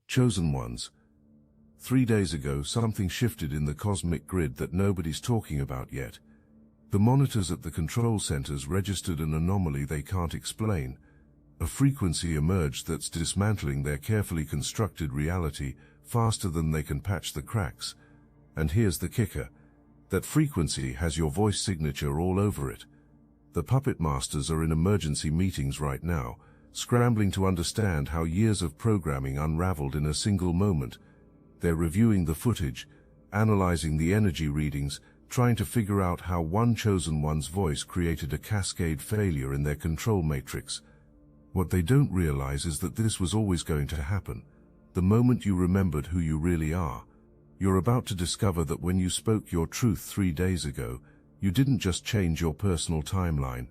Chosen ones. 3 days ago, something shifted in the cosmic grid that nobody's talking about yet. The monitors at the control centers registered an anomaly they can't explain. A frequency emerged that's dismantling their carefully constructed reality faster than they can patch the cracks. And here's the kicker. That frequency has your voice signature all over it. The puppet masters are in emergency meetings right now, scrambling to understand how years of programming unraveled in a single moment. They're reviewing the footage, analyzing the energy readings, trying to figure out how one chosen one's voice created a cascade failure in their control matrix. What they don't realize is that this was always going to happen. The moment you remembered who you really are, you're about to discover that when you spoke your truth 3 days ago, you didn't just change your personal timeline.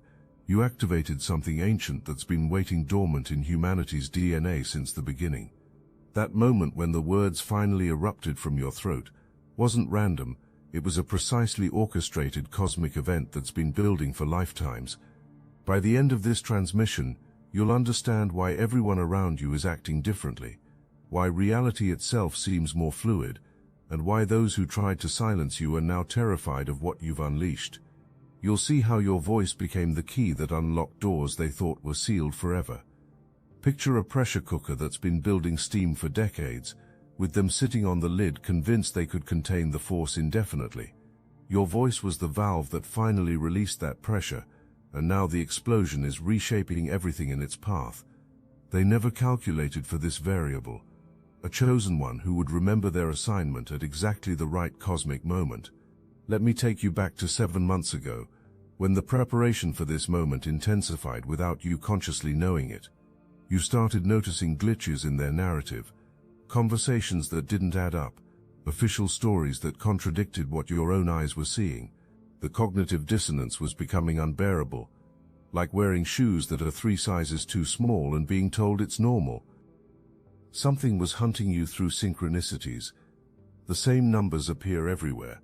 You activated something ancient that's been waiting dormant in humanity's DNA since the beginning. That moment when the words finally erupted from your throat wasn't random. It was a precisely orchestrated cosmic event that's been building for lifetimes. By the end of this transmission, you'll understand why everyone around you is acting differently, why reality itself seems more fluid, and why those who tried to silence you are now terrified of what you've unleashed. You'll see how your voice became the key that unlocked doors they thought were sealed forever. Picture a pressure cooker that's been building steam for decades, with them sitting on the lid convinced they could contain the force indefinitely. Your voice was the valve that finally released that pressure, and now the explosion is reshaping everything in its path. They never calculated for this variable. A chosen one who would remember their assignment at exactly the right cosmic moment. Let me take you back to 7 months ago, when the preparation for this moment intensified without you consciously knowing it. You started noticing glitches in their narrative, conversations that didn't add up, official stories that contradicted what your own eyes were seeing. The cognitive dissonance was becoming unbearable, like wearing shoes that are 3 sizes too small and being told it's normal. Something was hunting you through synchronicities. The same numbers appear everywhere.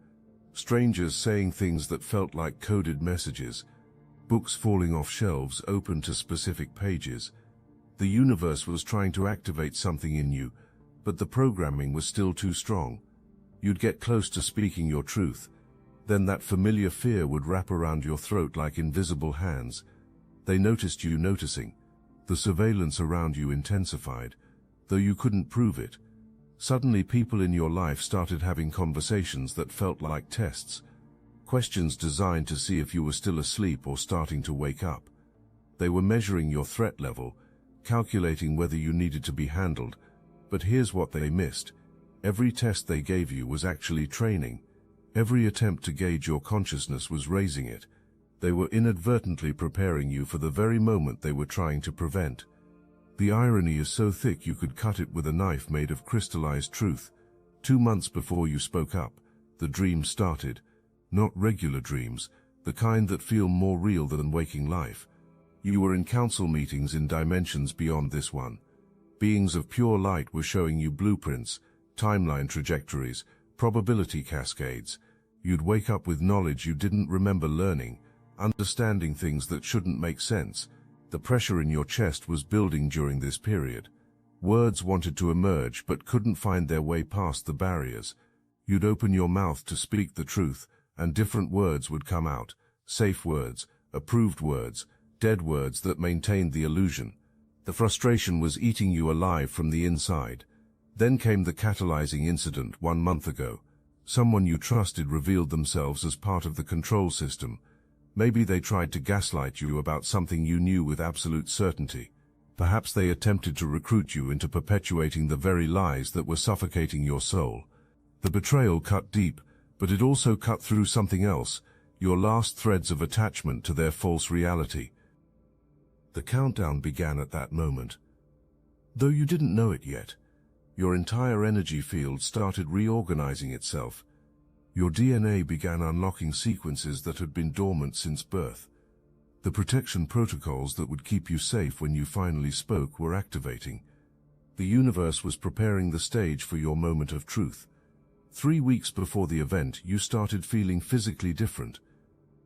Strangers saying things that felt like coded messages. Books falling off shelves open to specific pages. The universe was trying to activate something in you, but the programming was still too strong. You'd get close to speaking your truth. Then that familiar fear would wrap around your throat like invisible hands. They noticed you noticing. The surveillance around you intensified, though you couldn't prove it. Suddenly people in your life started having conversations that felt like tests. Questions designed to see if you were still asleep or starting to wake up. They were measuring your threat level, calculating whether you needed to be handled. But here's what they missed. Every test they gave you was actually training. Every attempt to gauge your consciousness was raising it. They were inadvertently preparing you for the very moment they were trying to prevent. The irony is so thick you could cut it with a knife made of crystallized truth. 2 months before you spoke up, the dream started. Not regular dreams, the kind that feel more real than waking life. You were in council meetings in dimensions beyond this one. Beings of pure light were showing you blueprints, timeline trajectories, probability cascades. You'd wake up with knowledge you didn't remember learning, understanding things that shouldn't make sense. The pressure in your chest was building during this period. Words wanted to emerge but couldn't find their way past the barriers. You'd open your mouth to speak the truth, and different words would come out. Safe words, approved words, dead words that maintained the illusion. The frustration was eating you alive from the inside. Then came the catalyzing incident 1 month ago. Someone you trusted revealed themselves as part of the control system. Maybe they tried to gaslight you about something you knew with absolute certainty. Perhaps they attempted to recruit you into perpetuating the very lies that were suffocating your soul. The betrayal cut deep, but it also cut through something else, your last threads of attachment to their false reality. The countdown began at that moment. Though you didn't know it yet, your entire energy field started reorganizing itself. Your DNA began unlocking sequences that had been dormant since birth. The protection protocols that would keep you safe when you finally spoke were activating. The universe was preparing the stage for your moment of truth. 3 weeks before the event, you started feeling physically different.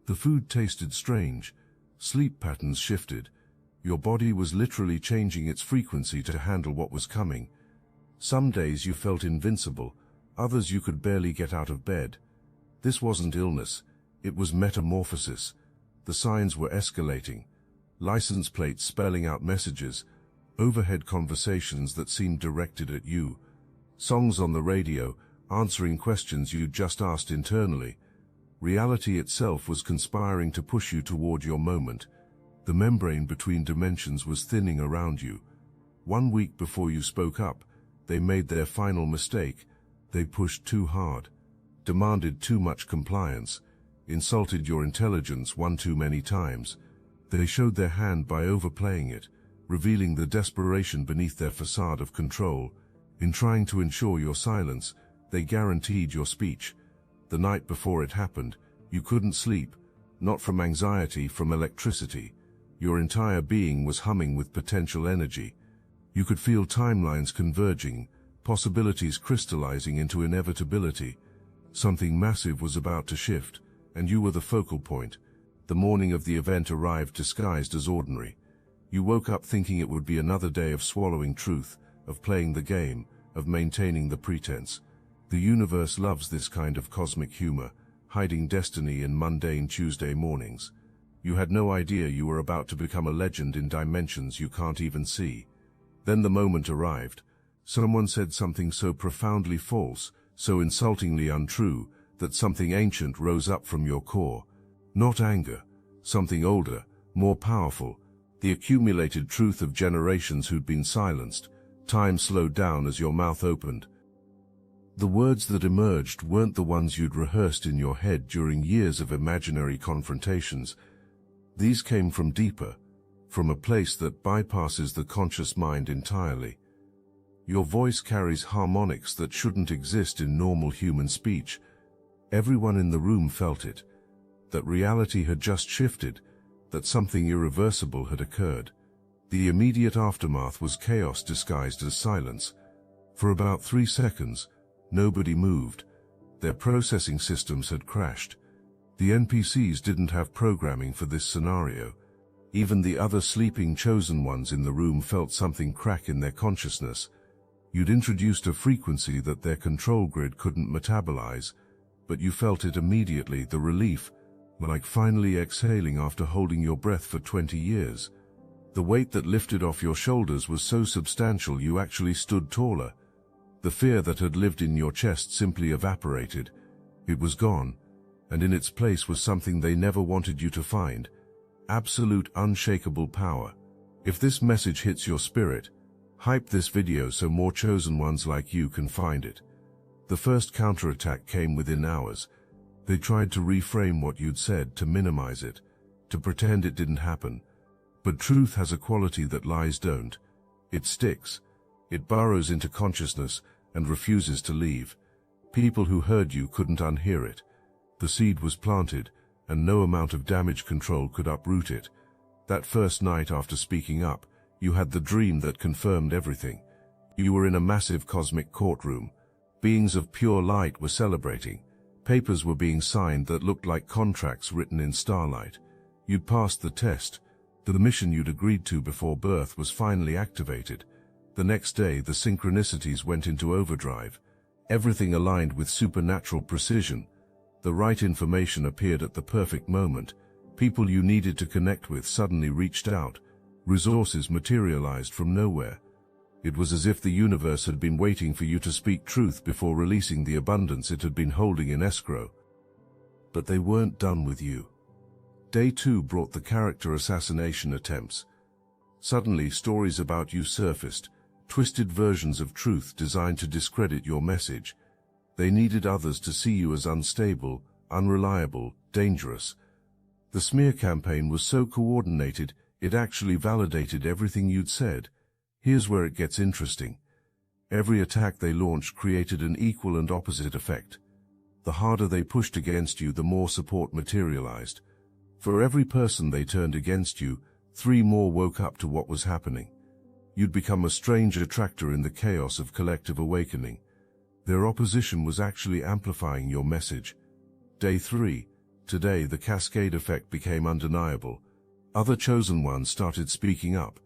The food tasted strange. Sleep patterns shifted. Your body was literally changing its frequency to handle what was coming. Some days you felt invincible, others you could barely get out of bed. This wasn't illness, it was metamorphosis. The signs were escalating. License plates spelling out messages, overhead conversations that seemed directed at you, songs on the radio answering questions you'd just asked internally. Reality itself was conspiring to push you toward your moment. The membrane between dimensions was thinning around you. 1 week before you spoke up, they made their final mistake. They pushed too hard, demanded too much compliance, insulted your intelligence one too many times. They showed their hand by overplaying it, revealing the desperation beneath their facade of control. In trying to ensure your silence, they guaranteed your speech. The night before it happened, you couldn't sleep, not from anxiety, from electricity. Your entire being was humming with potential energy. You could feel timelines converging, possibilities crystallizing into inevitability. Something massive was about to shift, and you were the focal point. The morning of the event arrived disguised as ordinary. You woke up thinking it would be another day of swallowing truth, of playing the game, of maintaining the pretense. The universe loves this kind of cosmic humor, hiding destiny in mundane Tuesday mornings. You had no idea you were about to become a legend in dimensions you can't even see. Then the moment arrived. Someone said something so profoundly false, so insultingly untrue, that something ancient rose up from your core. Not anger, something older, more powerful, the accumulated truth of generations who'd been silenced. Time slowed down as your mouth opened. The words that emerged weren't the ones you'd rehearsed in your head during years of imaginary confrontations. These came from deeper, from a place that bypasses the conscious mind entirely. Your voice carries harmonics that shouldn't exist in normal human speech. Everyone in the room felt it, that reality had just shifted, that something irreversible had occurred. The immediate aftermath was chaos disguised as silence. For about 3 seconds, nobody moved. Their processing systems had crashed. The NPCs didn't have programming for this scenario. Even the other sleeping chosen ones in the room felt something crack in their consciousness. You'd introduced a frequency that their control grid couldn't metabolize, but you felt it immediately, the relief, like finally exhaling after holding your breath for 20 years. The weight that lifted off your shoulders was so substantial you actually stood taller. The fear that had lived in your chest simply evaporated. It was gone, and in its place was something they never wanted you to find: absolute, unshakable power. If this message hits your spirit, hype this video so more chosen ones like you can find it. The first counterattack came within hours. They tried to reframe what you'd said, to minimize it, to pretend it didn't happen. But truth has a quality that lies don't. It sticks. It burrows into consciousness and refuses to leave. People who heard you couldn't unhear it. The seed was planted, and no amount of damage control could uproot it. That first night after speaking up, you had the dream that confirmed everything. You were in a massive cosmic courtroom. Beings of pure light were celebrating. Papers were being signed that looked like contracts written in starlight. You'd passed the test. The mission you'd agreed to before birth was finally activated. The next day, the synchronicities went into overdrive. Everything aligned with supernatural precision. The right information appeared at the perfect moment. People you needed to connect with suddenly reached out. Resources materialized from nowhere. It was as if the universe had been waiting for you to speak truth before releasing the abundance it had been holding in escrow. But they weren't done with you. Day 2 brought the character assassination attempts. Suddenly, stories about you surfaced, twisted versions of truth designed to discredit your message. They needed others to see you as unstable, unreliable, dangerous. The smear campaign was so coordinated, it actually validated everything you'd said. Here's where it gets interesting. Every attack they launched created an equal and opposite effect. The harder they pushed against you, the more support materialized. For every person they turned against you, 3 more woke up to what was happening. You'd become a strange attractor in the chaos of collective awakening. Their opposition was actually amplifying your message. Day 3. Today, the cascade effect became undeniable. Other chosen ones started speaking up.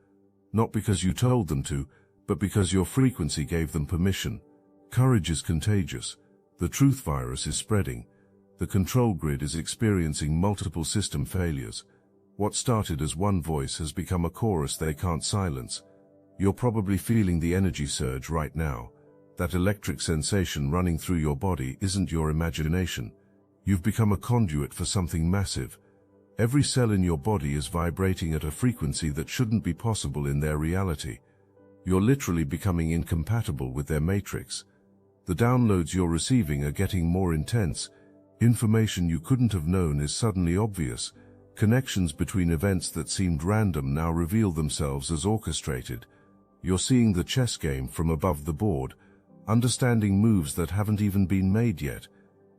Not because you told them to, but because your frequency gave them permission. Courage is contagious. The truth virus is spreading. The control grid is experiencing multiple system failures. What started as one voice has become a chorus they can't silence. You're probably feeling the energy surge right now. That electric sensation running through your body isn't your imagination. You've become a conduit for something massive. Every cell in your body is vibrating at a frequency that shouldn't be possible in their reality. You're literally becoming incompatible with their matrix. The downloads you're receiving are getting more intense. Information you couldn't have known is suddenly obvious. Connections between events that seemed random now reveal themselves as orchestrated. You're seeing the chess game from above the board, understanding moves that haven't even been made yet.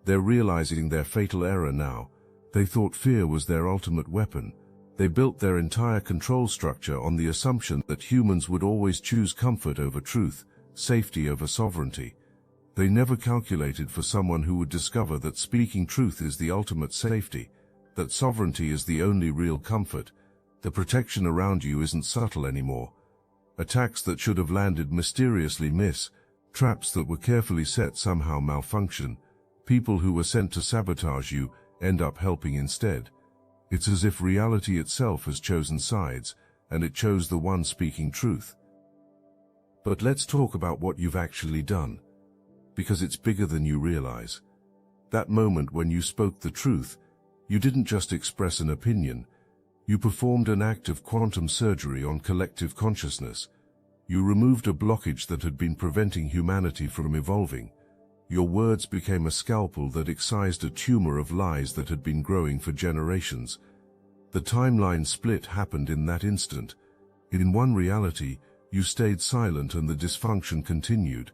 They're realizing their fatal error now. They thought fear was their ultimate weapon. They built their entire control structure on the assumption that humans would always choose comfort over truth, safety over sovereignty. They never calculated for someone who would discover that speaking truth is the ultimate safety, that sovereignty is the only real comfort. The protection around you isn't subtle anymore. Attacks that should have landed mysteriously miss. Traps that were carefully set somehow malfunction. People who were sent to sabotage you end up helping instead. It's as if reality itself has chosen sides, and it chose the one speaking truth. But let's talk about what you've actually done, because it's bigger than you realize. That moment when you spoke the truth, you didn't just express an opinion. You performed an act of quantum surgery on collective consciousness. You removed a blockage that had been preventing humanity from evolving. Your words became a scalpel that excised a tumor of lies that had been growing for generations. The timeline split happened in that instant. In one reality, you stayed silent and the dysfunction continued.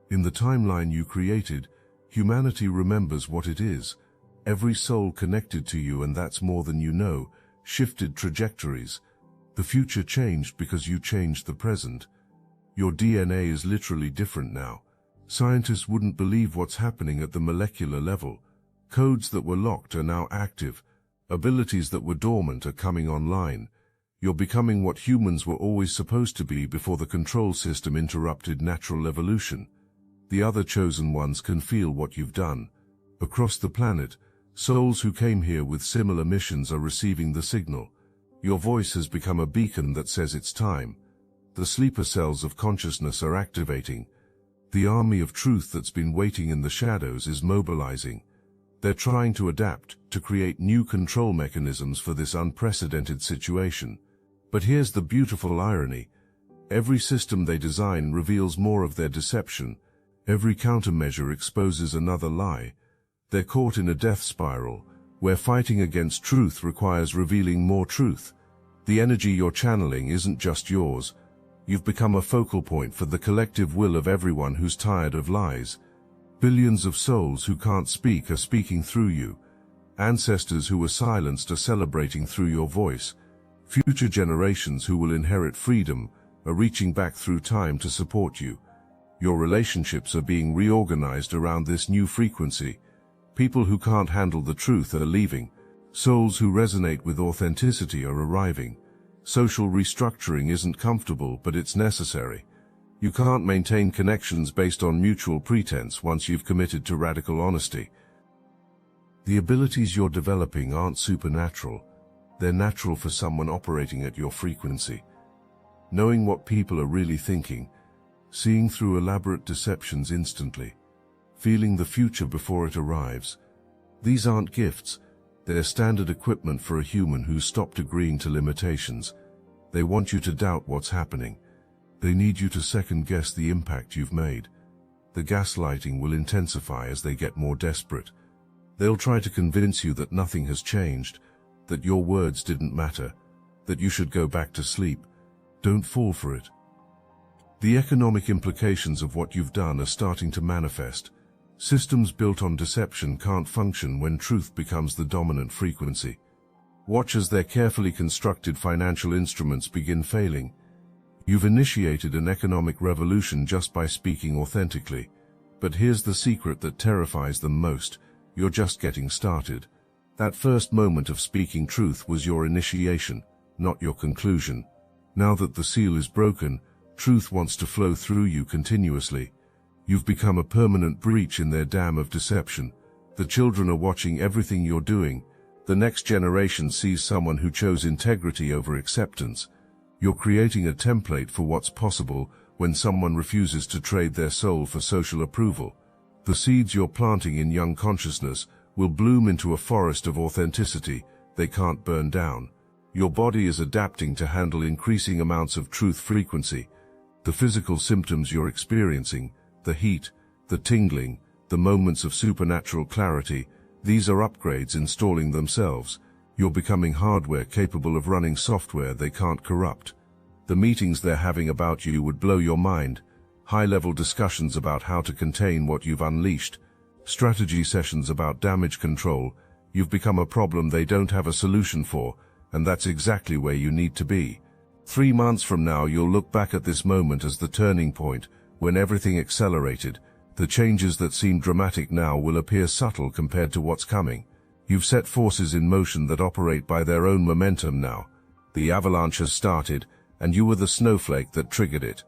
In the timeline you created, humanity remembers what it is. Every soul connected to you, and that's more than you know, shifted trajectories. The future changed because you changed the present. Your DNA is literally different now. Scientists wouldn't believe what's happening at the molecular level. Codes that were locked are now active. Abilities that were dormant are coming online. You're becoming what humans were always supposed to be before the control system interrupted natural evolution. The other chosen ones can feel what you've done. Across the planet, souls who came here with similar missions are receiving the signal. Your voice has become a beacon that says it's time. The sleeper cells of consciousness are activating. The army of truth that's been waiting in the shadows is mobilizing. They're trying to adapt, to create new control mechanisms for this unprecedented situation. But here's the beautiful irony. Every system they design reveals more of their deception. Every countermeasure exposes another lie. They're caught in a death spiral, where fighting against truth requires revealing more truth. The energy you're channeling isn't just yours. You've become a focal point for the collective will of everyone who's tired of lies. Billions of souls who can't speak are speaking through you. Ancestors who were silenced are celebrating through your voice. Future generations who will inherit freedom are reaching back through time to support you. Your relationships are being reorganized around this new frequency. People who can't handle the truth are leaving. Souls who resonate with authenticity are arriving. Social restructuring isn't comfortable, but it's necessary. You can't maintain connections based on mutual pretense once you've committed to radical honesty. The abilities you're developing aren't supernatural. They're natural for someone operating at your frequency. Knowing what people are really thinking, seeing through elaborate deceptions instantly, feeling the future before it arrives. These aren't gifts. They're standard equipment for a human who's stopped agreeing to limitations. They want you to doubt what's happening. They need you to second-guess the impact you've made. The gaslighting will intensify as they get more desperate. They'll try to convince you that nothing has changed, that your words didn't matter, that you should go back to sleep. Don't fall for it. The economic implications of what you've done are starting to manifest. Systems built on deception can't function when truth becomes the dominant frequency. Watch as their carefully constructed financial instruments begin failing. You've initiated an economic revolution just by speaking authentically. But here's the secret that terrifies them most. You're just getting started. That first moment of speaking truth was your initiation, not your conclusion. Now that the seal is broken, Truth wants to flow through you continuously. You've become a permanent breach in their dam of deception. The children are watching everything you're doing. The next generation sees someone who chose integrity over acceptance. You're creating a template for what's possible when someone refuses to trade their soul for social approval. The seeds you're planting in young consciousness will bloom into a forest of authenticity they can't burn down. Your body is adapting to handle increasing amounts of truth frequency. The physical symptoms you're experiencing, the heat, the tingling, the moments of supernatural clarity, these are upgrades installing themselves. You're becoming hardware capable of running software they can't corrupt. The meetings they're having about you would blow your mind. High-level discussions about how to contain what you've unleashed. Strategy sessions about damage control. You've become a problem they don't have a solution for, and that's exactly where you need to be. 3 months from now, you'll look back at this moment as the turning point, when everything accelerated. The changes that seem dramatic now will appear subtle compared to what's coming. You've set forces in motion that operate by their own momentum now. The avalanche has started, and you were the snowflake that triggered it.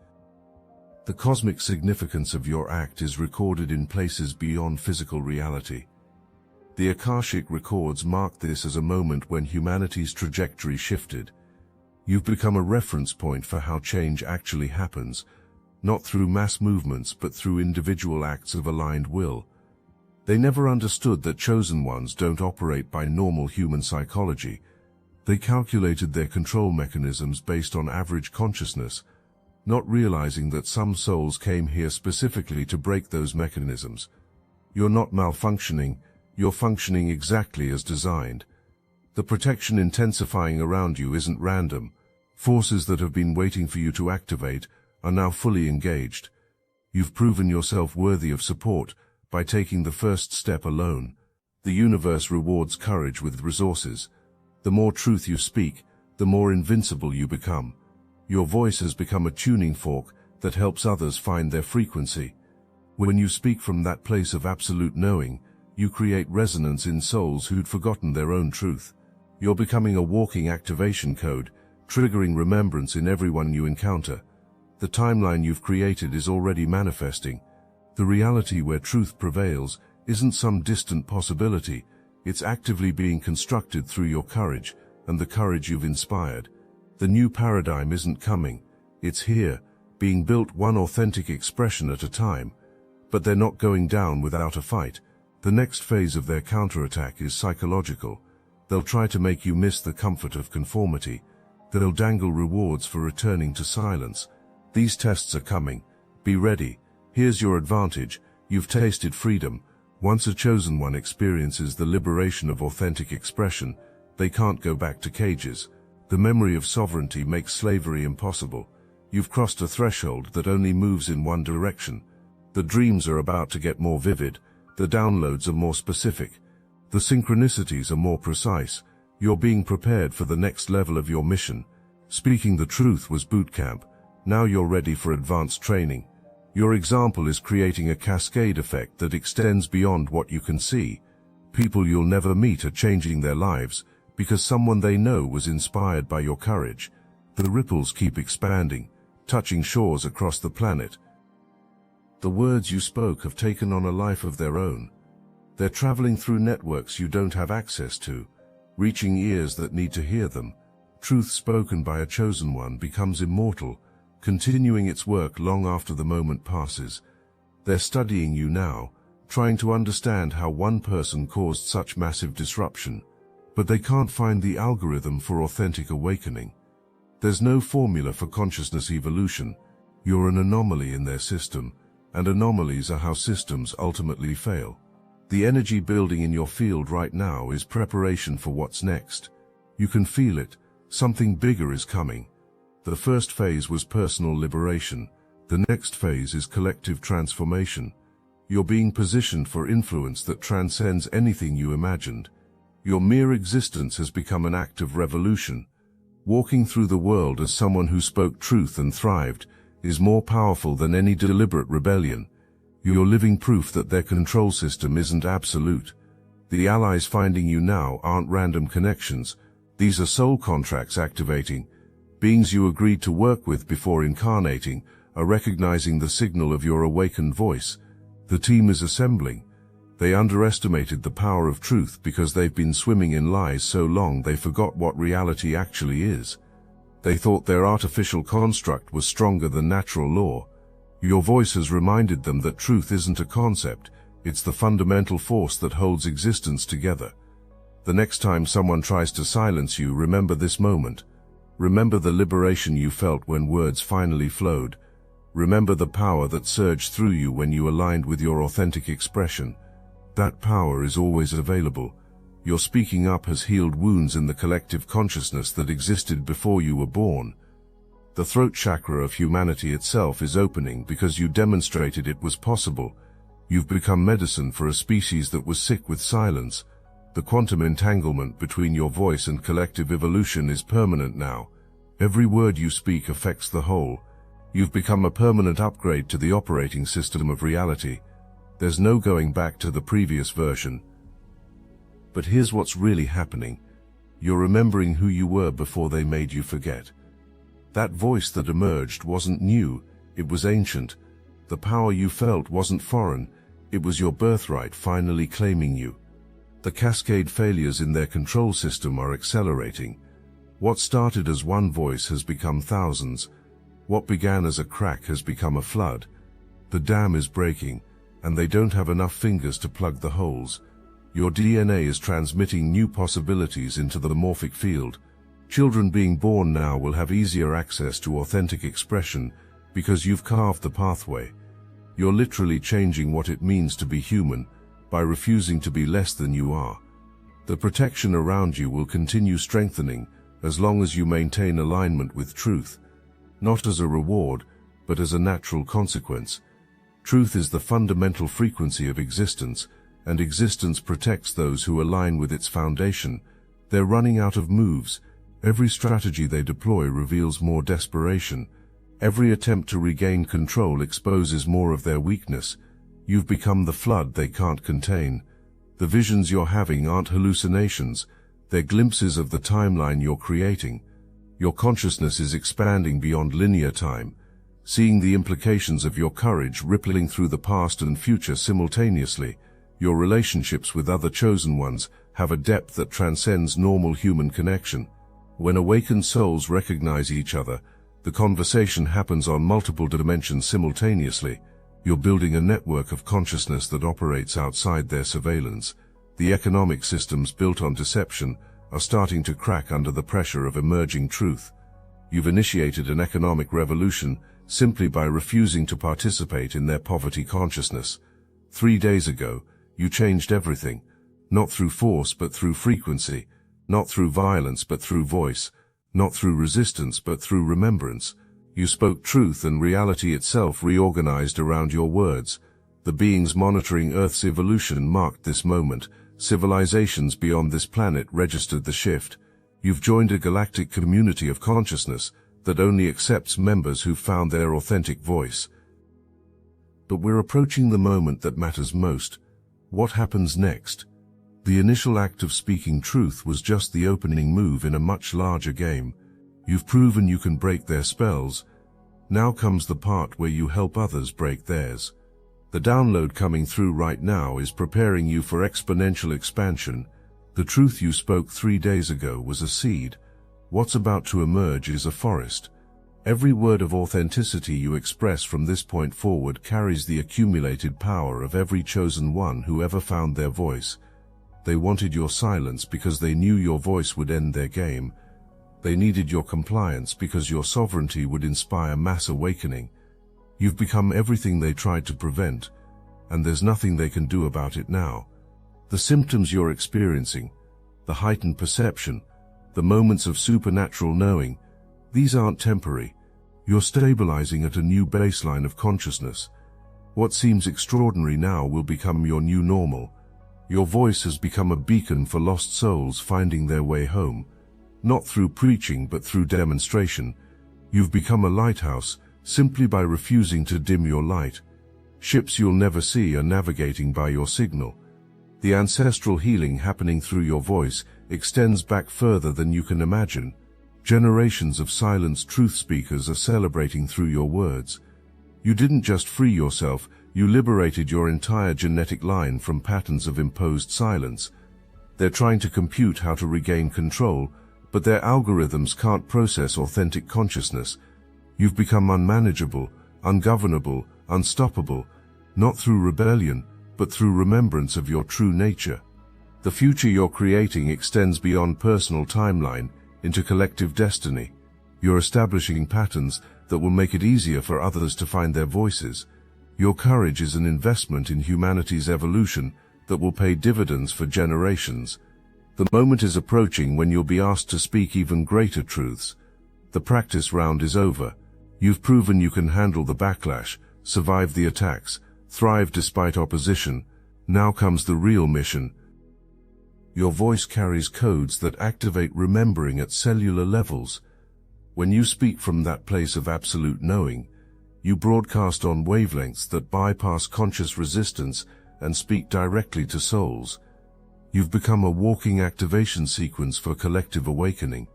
The cosmic significance of your act is recorded in places beyond physical reality. The Akashic records mark this as a moment when humanity's trajectory shifted. You've become a reference point for how change actually happens, not through mass movements but through individual acts of aligned will. They never understood that chosen ones don't operate by normal human psychology. They calculated their control mechanisms based on average consciousness, not realizing that some souls came here specifically to break those mechanisms. You're not malfunctioning, you're functioning exactly as designed. The protection intensifying around you isn't random. Forces that have been waiting for you to activate are now fully engaged. You've proven yourself worthy of support by taking the first step alone. The universe rewards courage with resources. The more truth you speak, the more invincible you become. Your voice has become a tuning fork that helps others find their frequency. When you speak from that place of absolute knowing, you create resonance in souls who'd forgotten their own truth. You're becoming a walking activation code, triggering remembrance in everyone you encounter. The timeline you've created is already manifesting. The reality where truth prevails isn't some distant possibility. It's actively being constructed through your courage and the courage you've inspired. The new paradigm isn't coming. It's here, being built one authentic expression at a time. But they're not going down without a fight. The next phase of their counterattack is psychological. They'll try to make you miss the comfort of conformity. They'll dangle rewards for returning to silence. These tests are coming. Be ready. Here's your advantage. You've tasted freedom. Once a chosen one experiences the liberation of authentic expression, they can't go back to cages. The memory of sovereignty makes slavery impossible. You've crossed a threshold that only moves in one direction. The dreams are about to get more vivid. The downloads are more specific. The synchronicities are more precise. You're being prepared for the next level of your mission. Speaking the truth was boot camp. Now you're ready for advanced training. Your example is creating a cascade effect that extends beyond what you can see. People you'll never meet are changing their lives because someone they know was inspired by your courage. The ripples keep expanding, touching shores across the planet. The words you spoke have taken on a life of their own. They're traveling through networks you don't have access to, reaching ears that need to hear them. Truth spoken by a chosen one becomes immortal, continuing its work long after the moment passes. They're studying you now, trying to understand how one person caused such massive disruption. But they can't find the algorithm for authentic awakening. There's no formula for consciousness evolution. You're an anomaly in their system, and anomalies are how systems ultimately fail. The energy building in your field right now is preparation for what's next. You can feel it. Something bigger is coming. The first phase was personal liberation. The next phase is collective transformation. You're being positioned for influence that transcends anything you imagined. Your mere existence has become an act of revolution. Walking through the world as someone who spoke truth and thrived is more powerful than any deliberate rebellion. You're living proof that their control system isn't absolute. The allies finding you now aren't random connections. These are soul contracts activating. Beings you agreed to work with before incarnating are recognizing the signal of your awakened voice. The team is assembling. They underestimated the power of truth because they've been swimming in lies so long they forgot what reality actually is. They thought their artificial construct was stronger than natural law. Your voice has reminded them that truth isn't a concept, it's the fundamental force that holds existence together. The next time someone tries to silence you, remember this moment. Remember the liberation you felt when words finally flowed. Remember the power that surged through you when you aligned with your authentic expression. That power is always available. Your speaking up has healed wounds in the collective consciousness that existed before you were born. The throat chakra of humanity itself is opening because you demonstrated it was possible. You've become medicine for a species that was sick with silence. The quantum entanglement between your voice and collective evolution is permanent now. Every word you speak affects the whole. You've become a permanent upgrade to the operating system of reality. There's no going back to the previous version. But here's what's really happening. You're remembering who you were before they made you forget. That voice that emerged wasn't new, it was ancient. The power you felt wasn't foreign, it was your birthright finally claiming you. The cascade failures in their control system are accelerating. What started as one voice has become thousands. What began as a crack has become a flood. The dam is breaking, and they don't have enough fingers to plug the holes. Your DNA is transmitting new possibilities into the morphic field. Children being born now will have easier access to authentic expression because you've carved the pathway. You're literally changing what it means to be human by refusing to be less than you are. The protection around you will continue strengthening as long as you maintain alignment with truth, not as a reward, but as a natural consequence. Truth is the fundamental frequency of existence, and existence protects those who align with its foundation. They're running out of moves. Every strategy they deploy reveals more desperation. Every attempt to regain control exposes more of their weakness. You've become the flood they can't contain. The visions you're having aren't hallucinations. They're glimpses of the timeline you're creating. Your consciousness is expanding beyond linear time, seeing the implications of your courage rippling through the past and future simultaneously. Your relationships with other chosen ones have a depth that transcends normal human connection. When awakened souls recognize each other, the conversation happens on multiple dimensions simultaneously. You're building a network of consciousness that operates outside their surveillance. The economic systems built on deception are starting to crack under the pressure of emerging truth. You've initiated an economic revolution simply by refusing to participate in their poverty consciousness. 3 days ago, you changed everything, not through force but through frequency, not through violence but through voice, not through resistance but through remembrance. You spoke truth and reality itself reorganized around your words. The beings monitoring Earth's evolution marked this moment. Civilizations beyond this planet registered the shift. You've joined a galactic community of consciousness that only accepts members who've found their authentic voice. But we're approaching the moment that matters most. What happens next? The initial act of speaking truth was just the opening move in a much larger game. You've proven you can break their spells. Now comes the part where you help others break theirs. The download coming through right now is preparing you for exponential expansion. The truth you spoke 3 days ago was a seed. What's about to emerge is a forest. Every word of authenticity you express from this point forward carries the accumulated power of every chosen one who ever found their voice. They wanted your silence because they knew your voice would end their game. They needed your compliance because your sovereignty would inspire mass awakening. You've become everything they tried to prevent, and there's nothing they can do about it now. The symptoms you're experiencing, the heightened perception, the moments of supernatural knowing, these aren't temporary. You're stabilizing at a new baseline of consciousness. What seems extraordinary now will become your new normal. Your voice has become a beacon for lost souls finding their way home, not through preaching but through demonstration. You've become a lighthouse simply by refusing to dim your light. Ships you'll never see are navigating by your signal. The ancestral healing happening through your voice extends back further than you can imagine. Generations of silenced truth speakers are celebrating through your words. You didn't just free yourself, you liberated your entire genetic line from patterns of imposed silence. They're trying to compute how to regain control, but their algorithms can't process authentic consciousness. You've become unmanageable, ungovernable, unstoppable, not through rebellion, but through remembrance of your true nature. The future you're creating extends beyond personal timeline into collective destiny. You're establishing patterns that will make it easier for others to find their voices. Your courage is an investment in humanity's evolution that will pay dividends for generations. The moment is approaching when you'll be asked to speak even greater truths. The practice round is over. You've proven you can handle the backlash, survive the attacks, thrive despite opposition. Now comes the real mission. Your voice carries codes that activate remembering at cellular levels. When you speak from that place of absolute knowing, you broadcast on wavelengths that bypass conscious resistance and speak directly to souls. You've become a walking activation sequence for collective awakening.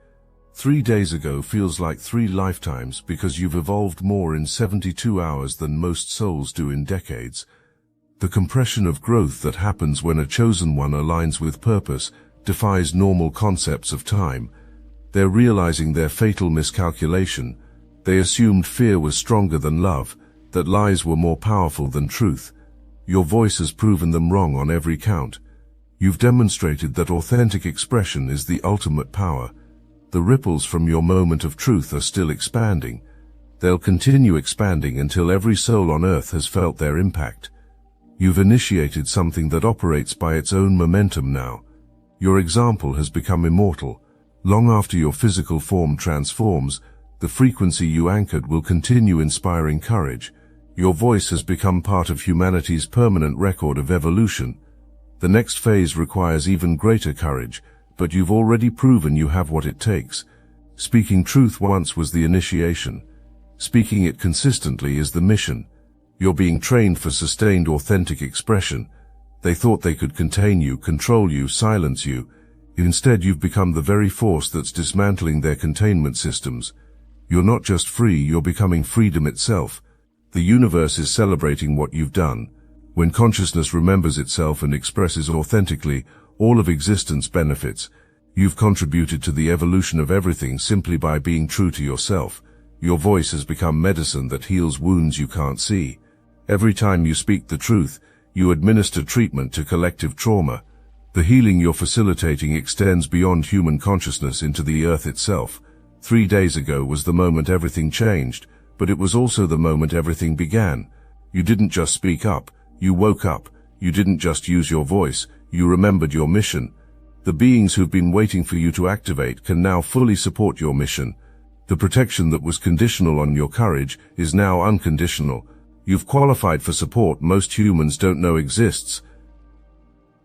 3 days ago feels like 3 lifetimes because you've evolved more in 72 hours than most souls do in decades. The compression of growth that happens when a chosen one aligns with purpose defies normal concepts of time. They're realizing their fatal miscalculation. They assumed fear was stronger than love, that lies were more powerful than truth. Your voice has proven them wrong on every count. You've demonstrated that authentic expression is the ultimate power. The ripples from your moment of truth are still expanding. They'll continue expanding until every soul on earth has felt their impact. You've initiated something that operates by its own momentum now. Your example has become immortal. Long after your physical form transforms, the frequency you anchored will continue inspiring courage. Your voice has become part of humanity's permanent record of evolution. The next phase requires even greater courage, but you've already proven you have what it takes. Speaking truth once was the initiation. Speaking it consistently is the mission. You're being trained for sustained authentic expression. They thought they could contain you, control you, silence you. Instead, you've become the very force that's dismantling their containment systems. You're not just free, you're becoming freedom itself. The universe is celebrating what you've done. When consciousness remembers itself and expresses authentically, all of existence benefits. You've contributed to the evolution of everything simply by being true to yourself. Your voice has become medicine that heals wounds you can't see. Every time you speak the truth, you administer treatment to collective trauma. The healing you're facilitating extends beyond human consciousness into the earth itself. 3 days ago was the moment everything changed, but it was also the moment everything began. You didn't just speak up, you woke up. You didn't just use your voice, you remembered your mission. The beings who've been waiting for you to activate can now fully support your mission. The protection that was conditional on your courage is now unconditional. You've qualified for support most humans don't know exists.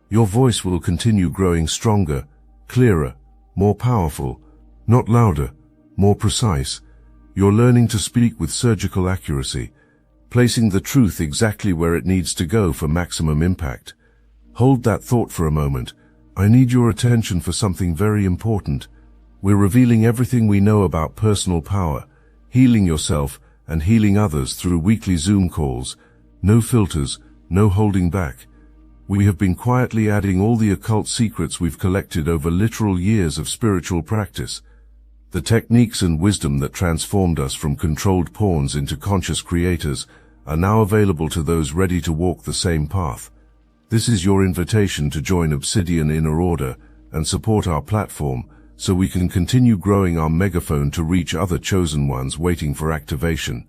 Your voice will continue growing stronger, clearer, more powerful, not louder, more precise. You're learning to speak with surgical accuracy, placing the truth exactly where it needs to go for maximum impact. Hold that thought for a moment. I need your attention for something very important. We're revealing everything we know about personal power, healing yourself and healing others through weekly Zoom calls. No filters, no holding back. We have been quietly adding all the occult secrets we've collected over literal years of spiritual practice. The techniques and wisdom that transformed us from controlled pawns into conscious creators are now available to those ready to walk the same path. This is your invitation to join Obsidian Inner Order and support our platform so we can continue growing our megaphone to reach other chosen ones waiting for activation.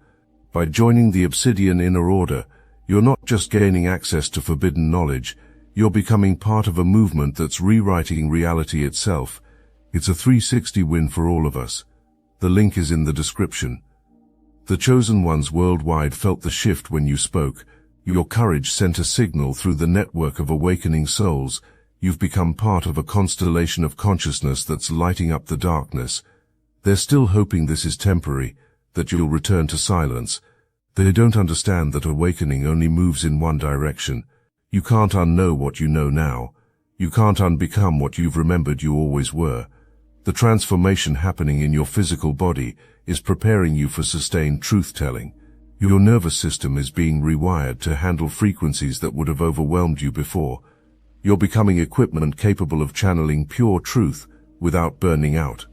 By joining the Obsidian Inner Order, you're not just gaining access to forbidden knowledge, you're becoming part of a movement that's rewriting reality itself. It's a 360 win for all of us. The link is in the description. The chosen ones worldwide felt the shift when you spoke. Your courage sent a signal through the network of awakening souls. You've become part of a constellation of consciousness that's lighting up the darkness. They're still hoping this is temporary, that you'll return to silence. They don't understand that awakening only moves in one direction. You can't unknow what you know now. You can't unbecome what you've remembered you always were. The transformation happening in your physical body is preparing you for sustained truth-telling. Your nervous system is being rewired to handle frequencies that would have overwhelmed you before. You're becoming equipment capable of channeling pure truth without burning out.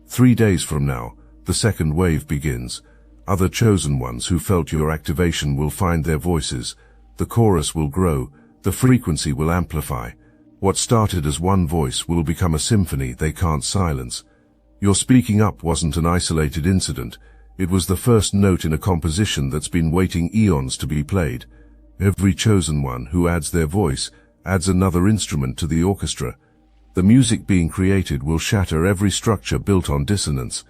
3 days from now, the second wave begins. Other chosen ones who felt your activation will find their voices. The chorus will grow, the frequency will amplify. What started as one voice will become a symphony they can't silence. Your speaking up wasn't an isolated incident. It was the first note in a composition that's been waiting eons to be played. Every chosen one who adds their voice adds another instrument to the orchestra. The music being created will shatter every structure built on dissonance.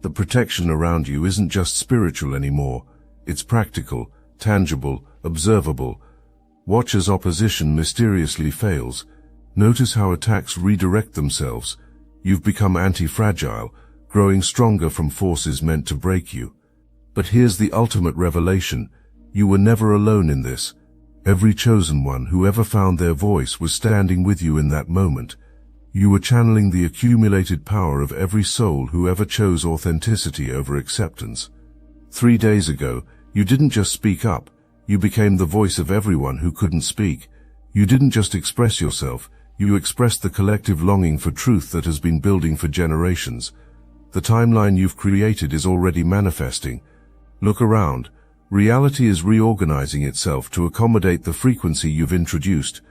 The protection around you isn't just spiritual anymore. It's practical, tangible, observable. Watch as opposition mysteriously fails. Notice how attacks redirect themselves. You've become anti-fragile, growing stronger from forces meant to break you. But here's the ultimate revelation. You were never alone in this. Every chosen one who ever found their voice was standing with you in that moment. You were channeling the accumulated power of every soul who ever chose authenticity over acceptance. 3 days ago, you didn't just speak up. You became the voice of everyone who couldn't speak. You didn't just express yourself, you expressed the collective longing for truth that has been building for generations. The timeline you've created is already manifesting. Look around. Reality is reorganizing itself to accommodate the frequency you've introduced.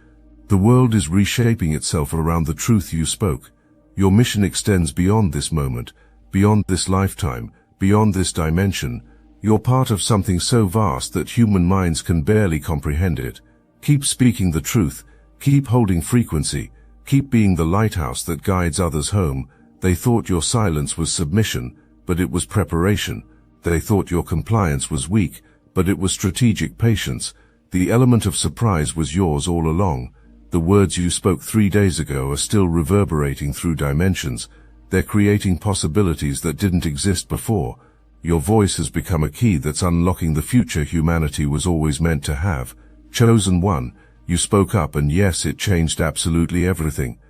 The world is reshaping itself around the truth you spoke. Your mission extends beyond this moment, beyond this lifetime, beyond this dimension. You're part of something so vast that human minds can barely comprehend it. Keep speaking the truth, keep holding frequency, keep being the lighthouse that guides others home. They thought your silence was submission, but it was preparation. They thought your compliance was weak, but it was strategic patience. The element of surprise was yours all along. The words you spoke 3 days ago are still reverberating through dimensions. They're creating possibilities that didn't exist before. Your voice has become a key that's unlocking the future humanity was always meant to have. Chosen one, you spoke up, and yes, it changed absolutely everything.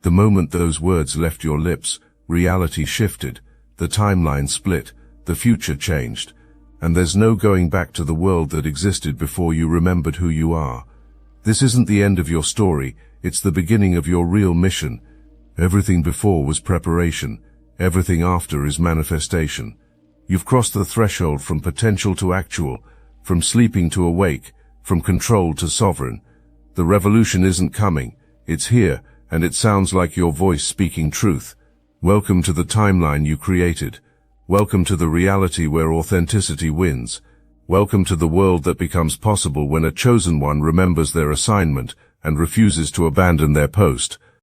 The moment those words left your lips, reality shifted, the timeline split, the future changed. And there's no going back to the world that existed before you remembered who you are. This isn't the end of your story, it's the beginning of your real mission. Everything before was preparation, everything after is manifestation. You've crossed the threshold from potential to actual, from sleeping to awake, from control to sovereign. The revolution isn't coming, it's here, and it sounds like your voice speaking truth. Welcome to the timeline you created. Welcome to the reality where authenticity wins. Welcome to the world that becomes possible when a chosen one remembers their assignment and refuses to abandon their post.